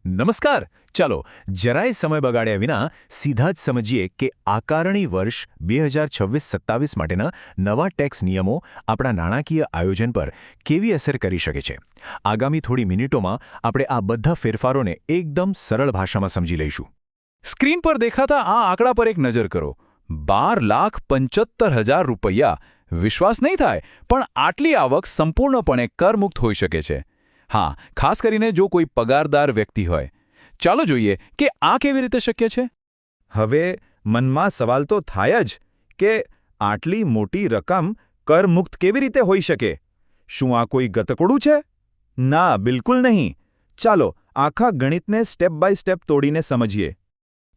નમસ્કાર. ચાલો જરાય સમય બગાડ્યા વિના સીધા જ સમજીએ કે આકારણી વર્ષ 2026-27 માટેના નવા ટેક્સ નિયમો આપણા નાણાકીય આયોજન પર કેવી અસર કરી શકે છે. આગામી થોડી મિનિટોમાં આપણે આ બધા ફેરફારોને એકદમ સરળ ભાષામાં સમજી લઈશું. સ્ક્રીન પર દેખાતા આ આંકડા પર એક નજર કરો. 12,75,000 રૂપિયા. વિશ્વાસ નહીં થાય, પણ આટલી આવક સંપૂર્ણપણે કરમુક્ત હોઈ શકે છે. હા, ખાસ કરીને જો કોઈ પગારદાર વ્યક્તિ હોય. ચાલો જોઈએ કે આ કેવી રીતે શક્ય છે. હવે મનમાં સવાલ તો થાય જ કે આટલી મોટી રકમ કરમુક્ત કેવી રીતે હોઈ શકે? શું આ કોઈ ગતકડું છે? ના, બિલકુલ નહીં. ચાલો આખા ગણિતને સ્ટેપ બાય સ્ટેપ તોડીને સમજીએ.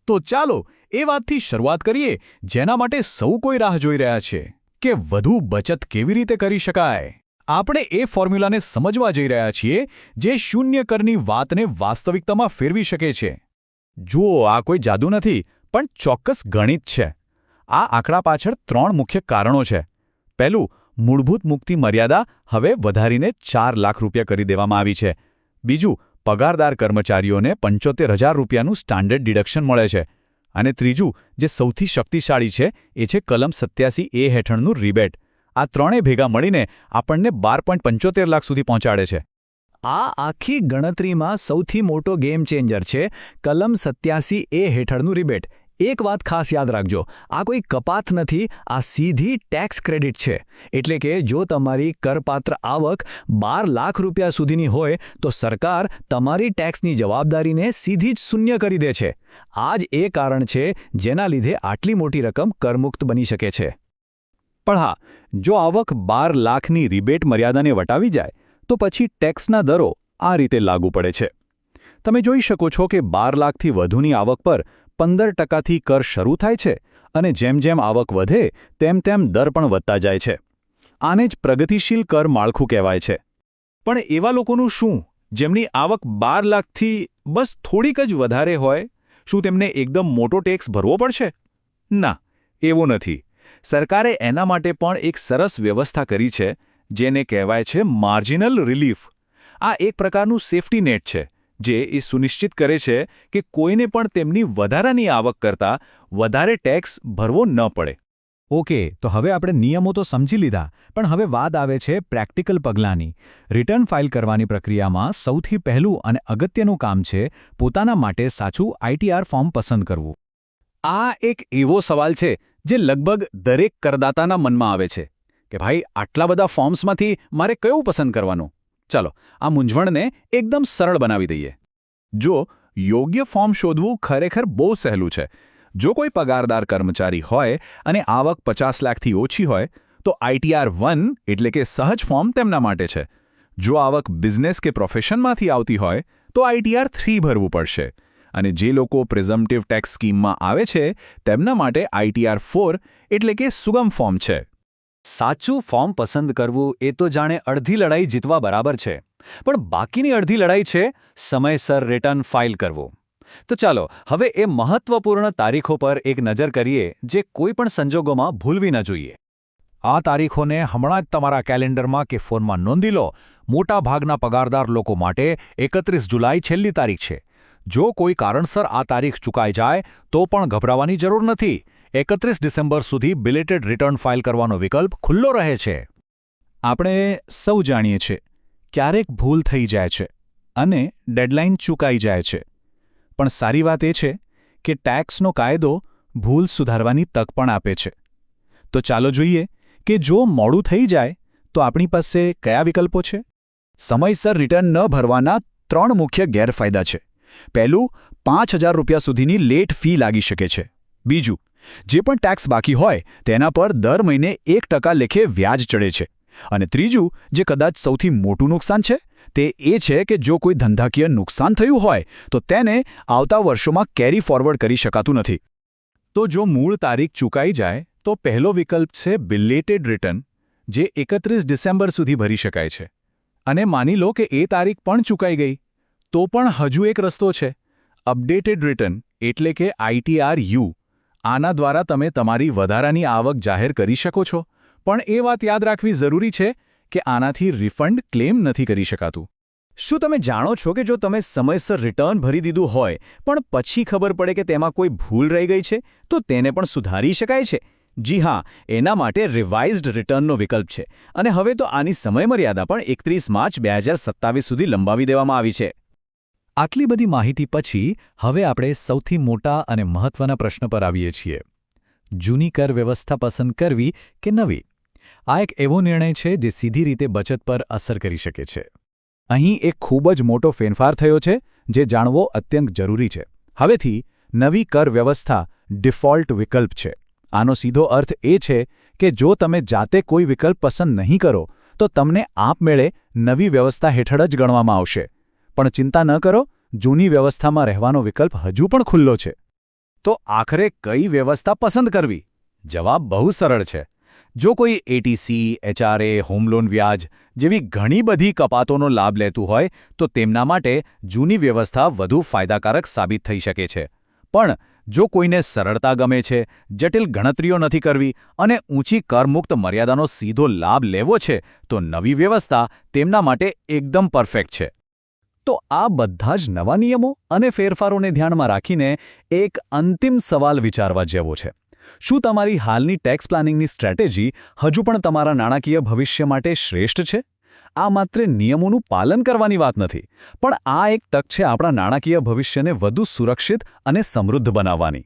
તો ચાલો એ વાતથી શરૂઆત કરીએ જેના માટે સૌ કોઈ રાહ જોઈ રહ્યા છે કે વધુ બચત કેવી રીતે કરી શકાય. આપણે એ ફોર્મ્યુલાને સમજવા જઈ રહ્યા છીએ જે શૂન્ય કરની વાતને વાસ્તવિકતામાં ફેરવી શકે છે. જુઓ, આ કોઈ જાદુ નથી, પણ ચોક્કસ ગણિત છે. આ આંકડા પાછળ 3 મુખ્ય કારણો છે. પહેલું, મૂળભૂત મુક્તિ મર્યાદા હવે વધારીને 4 લાખ રૂપિયા કરી દેવામાં આવી છે. બીજું, પગારદાર કર્મચારીઓને 75,000 રૂપિયાનું સ્ટાન્ડર્ડ ડિડક્શન મળે છે. અને ત્રીજું, જે સૌથી શક્તિશાળી છે, એ છે કલમ 87A હેઠળનું રિબેટ. આ ત્રણેય ભેગા મળીને આપણને 12.75 લાખ સુધી પહોંચાડે છે. આ આખી ગણતરીમાં સૌથી મોટો ગેમ ચેન્જર છે કલમ 87A હેઠળનું રિબેટ. એક વાત ખાસ યાદ રાખજો, આ કોઈ કપાત નથી, આ સીધી ટેક્સ ક્રેડિટ છે. એટલે કે જો તમારી કરપાત્ર આવક 12 લાખ રૂપિયા સુધીની હોય તો સરકાર તમારી ટેક્સની જવાબદારીને સીધી જ શૂન્ય કરી દે છે. આ જ એ કારણ છે જેના લીધે આટલી મોટી રકમ કરમુક્ત બની શકે છે. પણ હા, જો આવક 12 લાખની રિબેટ મર્યાદાને વટાવી જાય તો પછી ટેક્સના દરો આ રીતે લાગુ પડે છે. તમે જોઈ શકો છો કે 12 લાખથી વધુની આવક પર 15% કર શરૂ થાય છે અને જેમ જેમ આવક વધે તેમ તેમ દર પણ વધતા જાય છે. આને જ પ્રગતિશીલ કર માળખું કહેવાય છે. પણ એવા લોકોનું શું જેમની આવક 12 લાખથી બસ થોડીક જ વધારે હોય? શું તેમને એકદમ મોટો ટેક્સ ભરવો પડશે? ના, એવું નથી. સરકારે એના માટે પણ એક સરસ વ્યવસ્થા કરી છે જેને કહેવાય છે માર્જિનલ રિલીફ. આ એક પ્રકારનું સેફ્ટી નેટ છે જે એ સુનિશ્ચિત કરે છે કે કોઈને પણ તેમની વધારાની આવક કરતાં વધારે ટેક્સ ભરવો ન પડે. ઓકે, તો હવે આપણે નિયમો તો સમજી લીધા, પણ હવે વાત આવે છે પ્રેક્ટિકલ પગલાંની. રિટર્ન ફાઇલ કરવાની પ્રક્રિયામાં સૌથી પહેલું અને અગત્યનું કામ છે પોતાના માટે સાચું ITR ફોર્મ પસંદ કરવું. આ એક એવો સવાલ છે જે લગભગ દરેક કરદાતાના મનમાં આવે છે કે ભાઈ, આટલા બધા ફોર્મ્સમાંથી મારે કયું પસંદ કરવાનું? ચાલો આ મૂંઝવણને એકદમ સરળ બનાવી દઈએ. જો યોગ્ય ફોર્મ શોધવું ખરેખર બહુ સહેલું છે. જો કોઈ પગારદાર કર્મચારી હોય અને આવક 50 લાખથી ઓછી હોય તો ITR 1 એટલે કે સહજ ફોર્મ તેમના માટે છે. જો આવક બિઝનેસ કે પ્રોફેશનમાંથી આવતી હોય તો ITR 3 ભરવું પડશે. અને જે લોકો પ્રિઝમ્પટિવ ટેક્સ સ્કીમમાં આવે છે તેમના માટે ITR 4 એટલે કે સુગમ ફોર્મ છે. સાચું ફોર્મ પસંદ કરવું એ તો જાણે અડધી લડાઈ જીતવા બરાબર છે, પણ બાકીની અડધી લડાઈ છે સમયસર રિટર્ન ફાઇલ કરવું. તો ચાલો હવે એ મહત્વપૂર્ણ તારીખો પર એક નજર કરીએ જે કોઈ પણ સંજોગોમાં ભૂલવી ન જોઈએ. આ તારીખોને હમણાં જ તમારા કેલેન્ડરમાં કે ફોનમાં નોંધી લો. મોટા ભાગના પગારદાર લોકો માટે 31 જુલાઈ છેલ્લી તારીખ છે. જો કોઈ કારણસર આ તારીખ ચૂકાઈ જાય તો પણ ગભરાવાની જરૂર નથી. 31 ડિસેમ્બર સુધી બિલેટેડ રિટર્ન ફાઇલ કરવાનો વિકલ્પ ખુલ્લો રહે છે. આપણે સૌ જાણીએ છીએ, ક્યારેક ભૂલ થઈ જાય છે અને ડેડલાઇન ચૂકાઈ જાય છે. પણ સારી વાત એ છે કે ટેક્સનો કાયદો ભૂલ સુધારવાની તક પણ આપે છે. તો ચાલો જોઈએ કે જો મોડું થઈ જાય તો આપણી પાસે કયા વિકલ્પો છે. સમયસર રિટર્ન ન ભરવાના 3 મુખ્ય ગેરફાયદા છે. પહેલું, 5,000 રૂપિયા સુધીની લેટ ફી લાગી શકે છે. બીજું, જે પણ ટેક્સ બાકી હોય તેના પર દર મહિને 1% લેખે વ્યાજ ચડે છે. અને ત્રીજું, જે કદાચ સૌથી મોટું નુકસાન છે, તે એ છે કે જો કોઈ ધંધાકીય નુકસાન થયું હોય તો તેને આવતા વર્ષોમાં કેરી ફોરવર્ડ કરી શકાતું નથી. તો જો મૂળ તારીખ ચૂકાઈ જાય તો પહેલો વિકલ્પ છે બિલેટેડ રિટર્ન, જે 31 ડિસેમ્બર સુધી ભરી શકાય છે. અને માની લો કે એ તારીખ પણ ચૂકાઈ ગઈ તો પણ હજુ એક રસ્તો છે, અપડેટેડ રિટર્ન એટલે કે ITR U. આના દ્વારા તમે તમારી વધારાની આવક જાહેર કરી શકો છો, પણ એ વાત યાદ રાખવી જરૂરી છે કે આનાથી રિફંડ ક્લેમ નથી કરી શકાતું. શું તમે જાણો છો કે જો તમે સમયસર રિટર્ન ભરી દીધું હોય પણ પછી ખબર પડે કે તેમાં કોઈ ભૂલ રહી ગઈ છે તો તેને પણ સુધારી શકાય છે? જી હા, એના માટે રિવાઇઝ્ડ રિટર્નનો વિકલ્પ છે અને હવે તો આની સમયમર્યાદા પણ 31 માર્ચ 2027 સુધી લંબાવી દેવામાં આવી છે. આટલી બધી માહિતી પછી હવે આપણે સૌથી મોટા અને મહત્વના પ્રશ્ન પર આવીએ છીએ. જૂની કર વ્યવસ્થા પસંદ કરવી કે નવી? આ એક એવો નિર્ણય છે જે સીધી રીતે બચત પર અસર કરી શકે છે. અહીં એક ખૂબ જ મોટો ફેરફાર થયો છે જે જાણવો અત્યંત જરૂરી છે. હવેથી નવી કર વ્યવસ્થા ડિફોલ્ટ વિકલ્પ છે. આનો સીધો અર્થ એ છે કે જો તમે જાતે કોઈ વિકલ્પ પસંદ નહીં કરો તો તમને આપમેળે નવી વ્યવસ્થા હેઠળ જ ગણવામાં આવશે. પણ ચિંતા ન કરો, જૂની વ્યવસ્થામાં રહેવાનો વિકલ્પ હજુ પણ ખુલ્લો છે. તો આખરે કઈ વ્યવસ્થા પસંદ કરવી? જવાબ બહુ સરળ છે. જો કોઈ એટીસી, એચઆરએ, હોમ લોન વ્યાજ જેવી ઘણી બધી કપાતોનો લાભ લેતું હોય તો તેમના માટે જૂની વ્યવસ્થા વધુ ફાયદાકારક સાબિત થઈ શકે છે. પણ જો કોઈને સરળતા ગમે છે, જટિલ ગણતરીઓ નથી કરવી અને ઊંચી કરમુક્ત મર્યાદાનો સીધો લાભ લેવો છે તો નવી વ્યવસ્થા તેમના માટે એકદમ પરફેક્ટ છે. તો આ બધા જ નવા નિયમો અને ફેરફારોને ધ્યાનમાં રાખીને એક અંતિમ સવાલ વિચારવા જેવો છે. શું તમારી હાલની ટેક્સ પ્લાનિંગની સ્ટ્રેટેજી હજુ પણ તમારા નાણાકીય ભવિષ્ય માટે શ્રેષ્ઠ છે? આ માત્ર નિયમોનું પાલન કરવાની વાત નથી, પણ આ એક તક છે આપણા નાણાકીય ભવિષ્યને વધુ સુરક્ષિત અને સમૃદ્ધ બનાવવાની.